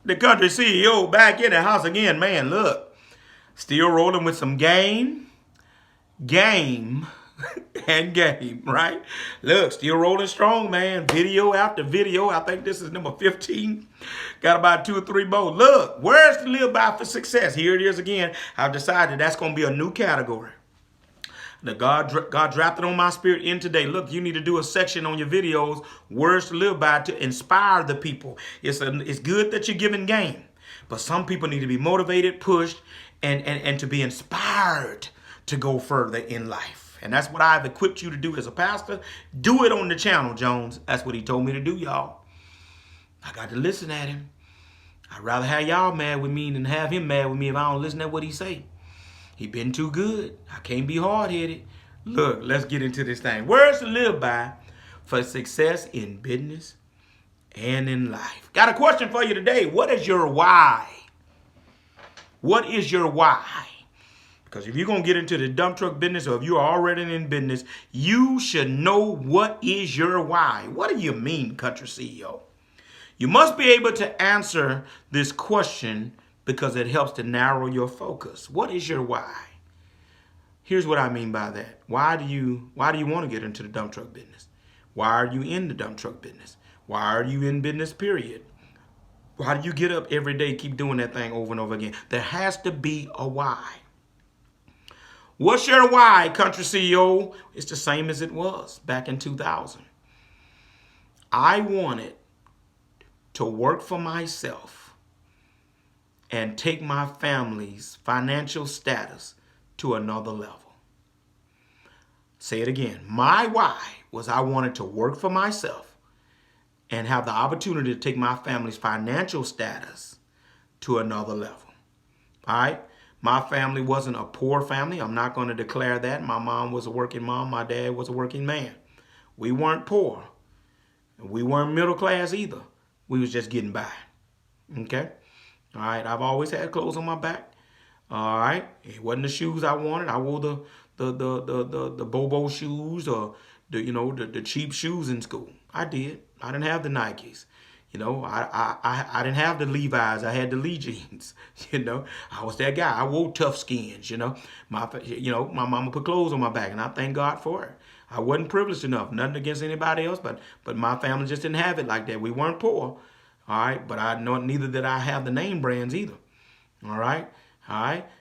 The country CEO back in the house again. Man, look, still rolling with some game, and game, right? Look, still rolling strong, man. Video after video. I think this is number 15. Got about 2 or 3 more. Look, where's to live by for success? Here it is again. I've decided that's going to be a new category that God drafted on my spirit in today. Look, you need to do a section on your videos, words to live by, to inspire the people. It's good that you're giving game, but some people need to be motivated, pushed, and to be inspired to go further in life. And that's what I've equipped you to do as a pastor. Do it on the channel, Jones. That's what he told me to do, y'all. I got to listen at him. I'd rather have y'all mad with me than have him mad with me if I don't listen to what he say. He been too good. I can't be hard-headed. Look, let's get into this thing. Words to live by for success in business and in life. Got a question for you today. What is your why? What is your why? Because if you're going to get into the dump truck business, or if you're already in business, you should know what is your why. What do you mean, country CEO? You must be able to answer this question because it helps to narrow your focus. What is your why? Here's what I mean by that. Why do you want to get into the dump truck business? Why are you in the dump truck business? Why are you in business, period? Why do you get up every day, keep doing that thing over and over again? There has to be a why. What's your why, country CEO? It's the same as it was back in 2000. I wanted to work for myself and take my family's financial status to another level. Say it again. My why was I wanted to work for myself and have the opportunity to take my family's financial status to another level. All right? My family wasn't a poor family. I'm not going to declare that. My mom was a working mom. My dad was a working man. We weren't poor. We weren't middle class either. We was just getting by. Okay? All right, I've always had clothes on my back. All right, it wasn't the shoes I wanted. I wore the Bobo shoes, or the cheap shoes in school. I did. I didn't have the Nikes. I didn't have the Levi's. I had the Lee jeans. I was that guy. I wore tough skins. My mama put clothes on my back, and I thank God for it. I wasn't privileged enough. Nothing against anybody else, but my family just didn't have it like that. We weren't poor. All right, but I know neither did I have the name brands either. All right,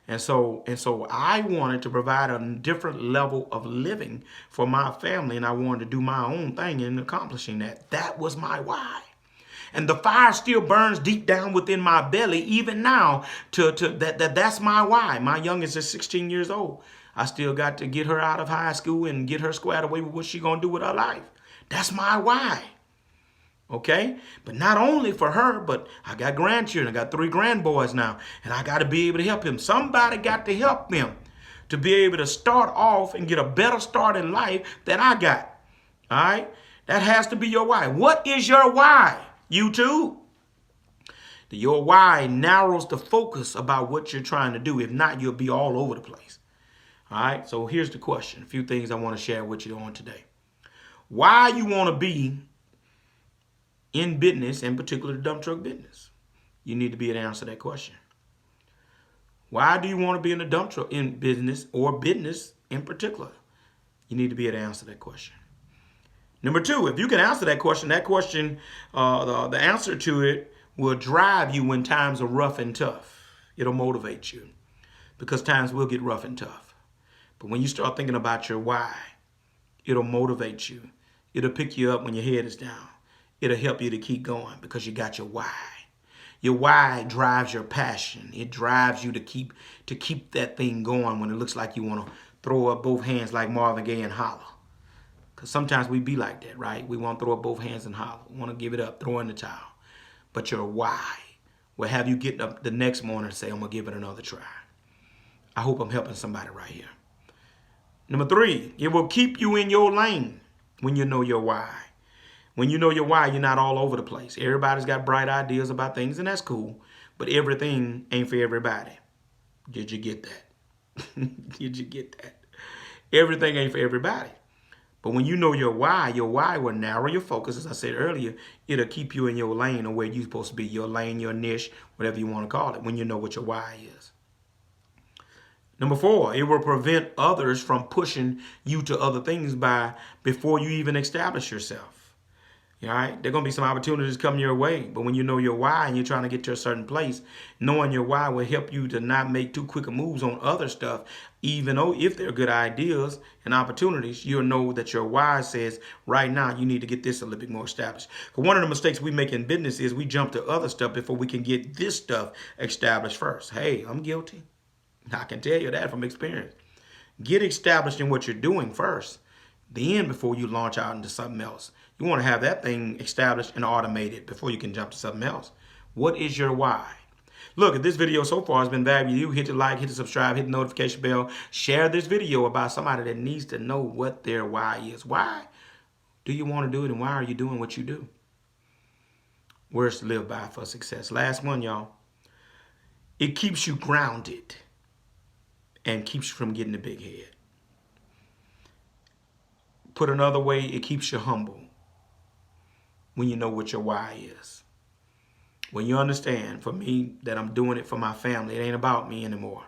and so I wanted to provide a different level of living for my family, and I wanted to do my own thing in accomplishing that. That was my why, and the fire still burns deep down within my belly even now. That's my why. My youngest is 16 years old. I still got to get her out of high school and get her squared away with what she gonna do with her life. That's my why. Okay? But not only for her, but I got grandchildren. I got 3 grandboys now, and I got to be able to help him. Somebody got to help them to be able to start off and get a better start in life than I got. All right? That has to be your why. What is your why? You too. Your why narrows the focus about what you're trying to do. If not, you'll be all over the place. All right? So here's the question. A few things I want to share with you on today. Why you want to be in business, in particular the dump truck business? You need to be able to answer that question. Why do you want to be in the dump truck in business, or business in particular? You need to be able to answer that question. Number 2, if you can answer that question, the answer to it will drive you when times are rough and tough. It'll motivate you, because times will get rough and tough. But when you start thinking about your why, it'll motivate you. It'll pick you up when your head is down. It'll help you to keep going because you got your why. Your why drives your passion. It drives you to keep that thing going when it looks like you want to throw up both hands like Marvin Gaye and holler. Because sometimes we be like that, right? We want to throw up both hands and holler. We want to give it up, throw in the towel. But your why will have you getting up the next morning and say, I'm going to give it another try. I hope I'm helping somebody right here. Number 3, it will keep you in your lane when you know your why. When you know your why, you're not all over the place. Everybody's got bright ideas about things, and that's cool. But everything ain't for everybody. Did you get that? Did you get that? Everything ain't for everybody. But when you know your why will narrow your focus. As I said earlier, it'll keep you in your lane or where you're supposed to be, your lane, your niche, whatever you want to call it, when you know what your why is. Number 4, it will prevent others from pushing you to other things before you even establish yourself. All right, there are going to be some opportunities coming your way, but when you know your why and you're trying to get to a certain place, knowing your why will help you to not make too quick moves on other stuff, even though if they're good ideas and opportunities, you'll know that your why says right now you need to get this a little bit more established. Because one of the mistakes we make in business is we jump to other stuff before we can get this stuff established first. Hey, I'm guilty. I can tell you that from experience. Get established in what you're doing first. Then before you launch out into something else. You want to have that thing established and automated before you can jump to something else. What is your why? Look, if this video so far has been valuable to you, hit the like, hit the subscribe, hit the notification bell. Share this video about somebody that needs to know what their why is. Why do you want to do it, and why are you doing what you do? Words to live by for success. Last one, y'all. It keeps you grounded and keeps you from getting a big head. Put another way, it keeps you humble when you know what your why is. When you understand, for me, that I'm doing it for my family. It ain't about me anymore.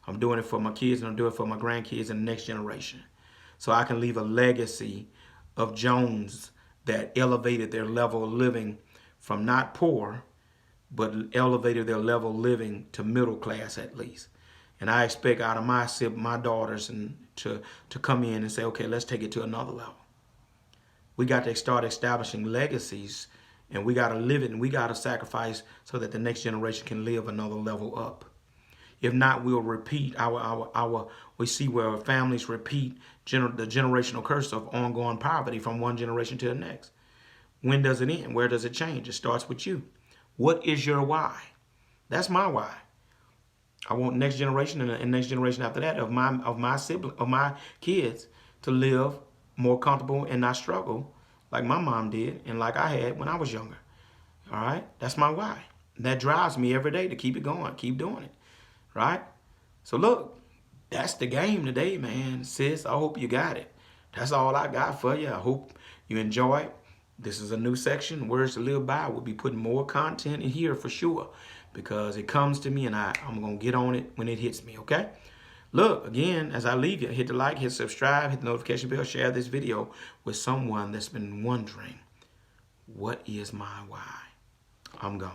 I'm doing it for my kids, and I'm doing it for my grandkids and the next generation. So I can leave a legacy of Jones that elevated their level of living from not poor, but elevated their level of living to middle class at least. And I expect out of my daughters to come in and say, okay, let's take it to another level. We got to start establishing legacies, and we got to live it, and we got to sacrifice so that the next generation can live another level up. If not, we'll repeat we see where families repeat the generational curse of ongoing poverty from one generation to the next. When does it end? Where does it change? It starts with you. What is your why? That's my why. I want next generation and next generation after that of my kids to live more comfortable and not struggle like my mom did and like I had when I was younger. All right? That's my why. That drives me every day to keep it going, keep doing it. Right? So look, that's the game today, man. Sis, I hope you got it. That's all I got for you. I hope you enjoy it. This is a new section, Words to Live By. We'll be putting more content in here for sure because it comes to me and I'm going to get on it when it hits me, okay? Look, again, as I leave you, hit the like, hit subscribe, hit the notification bell, share this video with someone that's been wondering, what is my why? I'm gone.